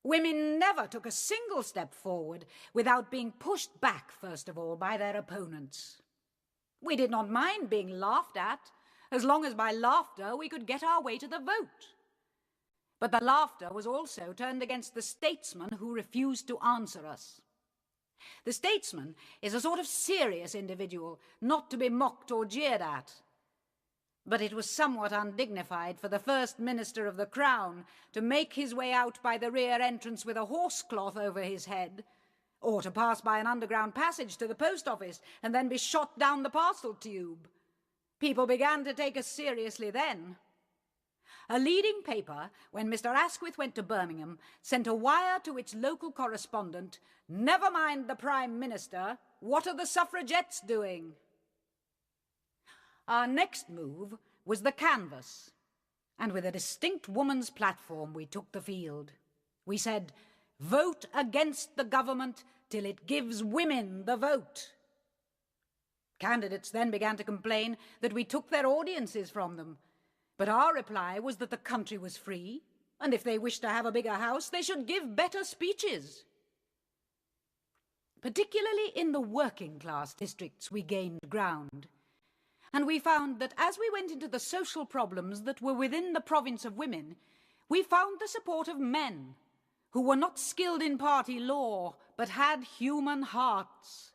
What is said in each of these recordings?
Women never took a single step forward without being pushed back, first of all, by their opponents. We did not mind being laughed at, as long as by laughter we could get our way to the vote. But the laughter was also turned against the statesman who refused to answer us. The statesman is a sort of serious individual, not to be mocked or jeered at. But it was somewhat undignified for the First Minister of the Crown to make his way out by the rear entrance with a horsecloth over his head, or to pass by an underground passage to the post office and then be shot down the parcel tube. People began to take us seriously then. A leading paper, when Mr. Asquith went to Birmingham, sent a wire to its local correspondent, "Never mind the Prime Minister, what are the suffragettes doing?" Our next move was the canvass, and with a distinct woman's platform we took the field. We said, "Vote against the government till it gives women the vote." Candidates then began to complain that we took their audiences from them, but our reply was that the country was free, and if they wished to have a bigger house, they should give better speeches. Particularly in the working-class districts we gained ground, and we found that as we went into the social problems that were within the province of women, we found the support of men who were not skilled in party law, but had human hearts.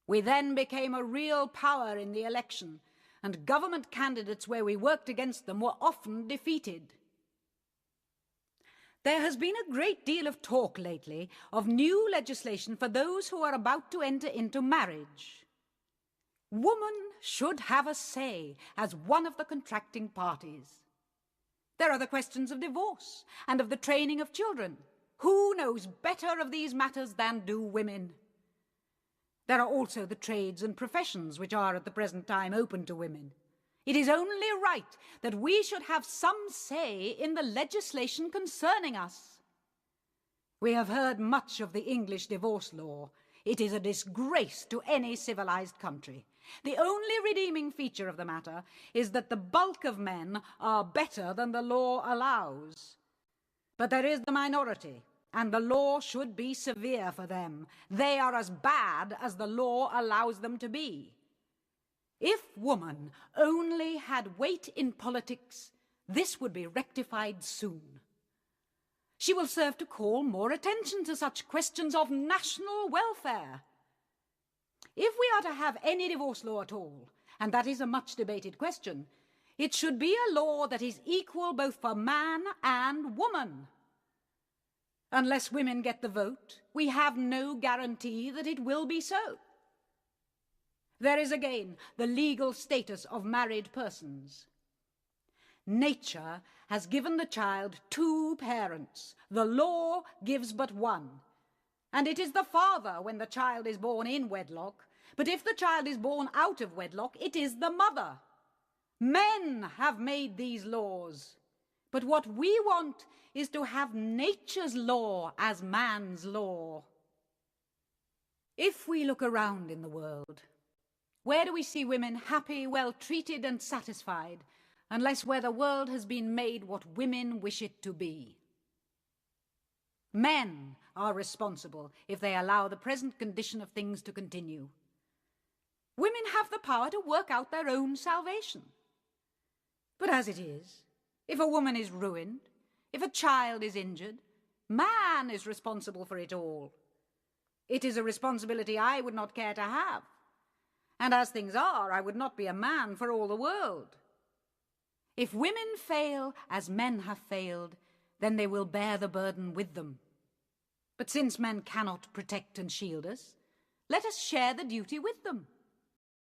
We then became a real power in the election, and government candidates where we worked against them were often defeated. There has been a great deal of talk lately of new legislation for those who are about to enter into marriage. Woman should have a say as one of the contracting parties. There are the questions of divorce and of the training of children. Who knows better of these matters than do women? There are also the trades and professions which are at the present time open to women. It is only right that we should have some say in the legislation concerning us. We have heard much of the English divorce law. It is a disgrace to any civilized country. The only redeeming feature of the matter is that the bulk of men are better than the law allows. But there is the minority, and the law should be severe for them. They are as bad as the law allows them to be. If woman only had weight in politics, this would be rectified soon. She will serve to call more attention to such questions of national welfare. If we are to have any divorce law at all, and that is a much debated question, it should be a law that is equal both for man and woman. Unless women get the vote, we have no guarantee that it will be so. There is again the legal status of married persons. Nature has given the child two parents. The law gives but one. And it is the father when the child is born in wedlock, but if the child is born out of wedlock, it is the mother. Men have made these laws, but what we want is to have nature's law as man's law. If we look around in the world, where do we see women happy, well treated and satisfied, unless where the world has been made what women wish it to be? Men are responsible if they allow the present condition of things to continue. Women have the power to work out their own salvation. But as it is, if a woman is ruined, if a child is injured, man is responsible for it all. It is a responsibility I would not care to have. And as things are, I would not be a man for all the world. If women fail as men have failed, then they will bear the burden with them. But since men cannot protect and shield us, let us share the duty with them.